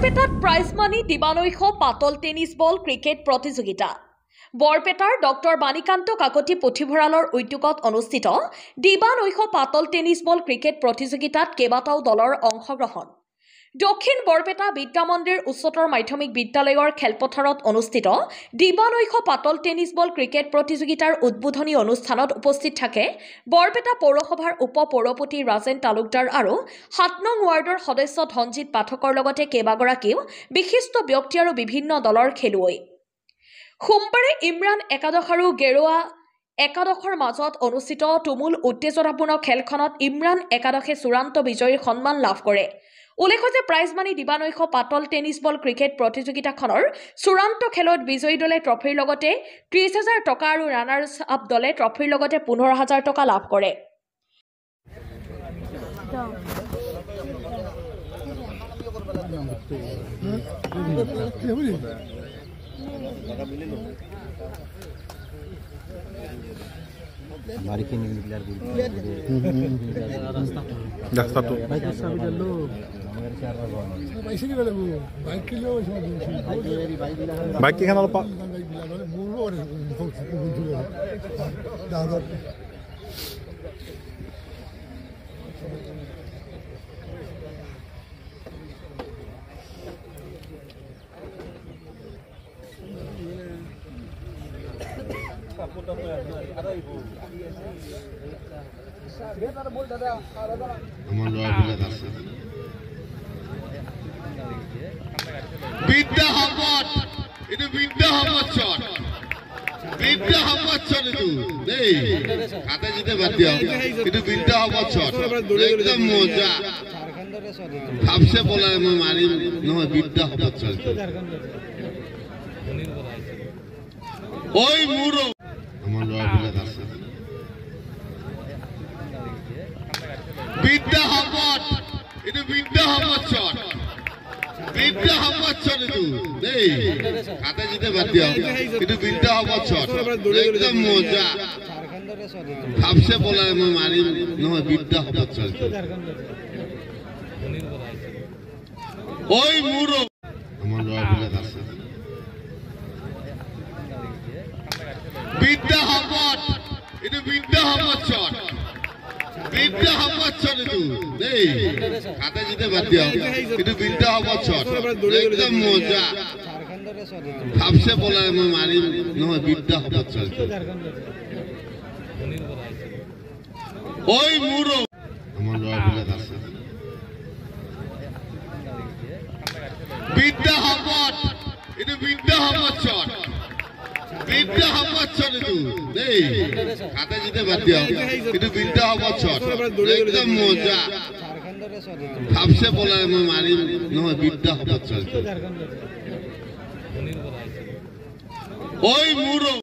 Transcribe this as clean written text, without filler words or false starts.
বৰপেটাত prize money দিবানৈশ পাতল tennis ball cricket প্ৰতিযোগিতা। বৰপেটাৰ ডক্টৰ বাণীকান্ত কাকতি পুথিভঁৰালৰ উদ্যোগত অনুষ্ঠিত দিবানৈশ পাতল টেনিছ বল ক্ৰিকেট প্ৰতিযোগিতাত কেইবাটাও দলৰ অংশগ্ৰহণ। দক্ষিণ বৰপেটা বিদ্যা মন্দিৰ উচ্চতৰ মাধ্যমিক বিদ্যালয়ৰ খেলপথাৰত অনুষ্ঠিত দিবানৈশ পাতল টেনিছ বল ক্ৰিকেট প্ৰতিযোগিতাৰ উদ্বোধনী অনুষ্ঠানত উপস্থিত থাকে বৰপেটা পৌৰসভাৰ উপ পৌৰপতি ৰাজেন তালুকদাৰ আৰু ৭ নং ৱাৰ্ডৰ সদস্য ধনজিৎ পাঠকৰ লগতে কেইবাগৰাকীও বিশিষ্ট ব্যক্তি আৰু বিভিন্ন দলৰ খেলুৱৈ। সোমবাৰে ইমৰান একাদশ আৰু গেৰুৱা একাদশৰ মাজত অনুষ্ঠিত তুমুল উত্তেজনাপূৰ্ণ খেলখনত ইমৰান একাদশে চূড়ান্ত বিজয়ীৰ সন্মান লাভ কৰে। উল্লেখ্য যে প্ৰাইজ মানি দিবানৈশ পাতল টেনিছ বল ক্ৰিকেট প্ৰতিযোগিতাখনৰ চূড়ান্ত খেলত বিজয়ী দলে ট্ৰফিৰ লগতে ৩০,০০০ টকা আৰু ৰানাৰ্ছ আপ দলে ট্ৰফিৰ লগতে ১৫,০০০ টকা লাভ কৰে। বিদ্যা সম্পদ এইটো বিদ্যা সম্পদ চট বিদ্যা সম্পদ চট এইটো দেই কাটে জিতে বাদ দিয়া এইটো বিদ্যা সম্পদ চট একদম মজা ভাবছে বলে মই মাৰিম নহয় বিদ্যা সম্পদ চট ওই মুৰো আমাৰ ল'ৰাবিলাক আছে বিদ্যা সম্পদ এইটো বিদ্যা সম্পদ চট বিদ্যা সম্পদ চট এইটো দেই কাটে জিতে বাদ দিয়া এইটো বিদ্যা সম্পদ চট একদম মজা ভাবছে বলে মই মাৰিম নহয় বিদ্যা সম্পদ চট ওই মুৰো আমাৰ ল'ৰাবিলাক আছে বিদ্যা সম্পদ এইটো বিদ্যা সম্পদ চট বিদ্যা সম্পদ চট এইটো দেই কাটে জিতে বাদ দিয়া এইটো বিদ্যা সম্পদ চট একদম মজা ভাবছে বলে মই মাৰিম নহয় বিদ্যা সম্পদ চট ওই মুৰো আমাৰ ল'ৰাবিলাক আছে বিদ্যা সম্পদ এইটো বিদ্যা সম্পদ চট বিদ্যা সম্পদ চট এইটো দেই কাটে জিতে বাদ দিয়া এইটো বিদ্যা সম্পদ চট একদম মজা ভাবছে বলে মই মাৰিম নহয় বিদ্যা সম্পদ চট ওই মুৰো